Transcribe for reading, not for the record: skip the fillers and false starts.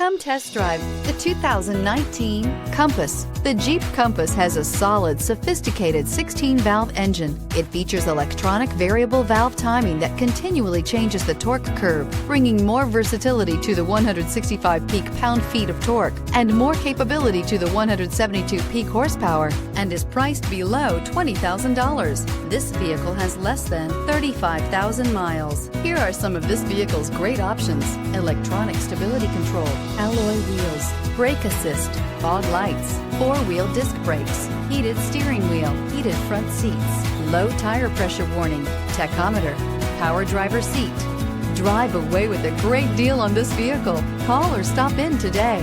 Come test drive the 2019 Compass. The Jeep Compass has a solid, sophisticated 16-valve engine. It features electronic variable valve timing that continually changes the torque curve, bringing more versatility to the 165 peak pound-feet of torque and more capability to the 172 peak horsepower, and is priced below $20,000. This vehicle has less than 35,000 miles. Here are some of this vehicle's great options: electronic stability control, alloy wheels, brake assist, fog lights, four-wheel disc brakes, heated steering wheel, heated front seats, low tire pressure warning, tachometer, power driver seat. Drive away with a great deal on this vehicle. Call or stop in today.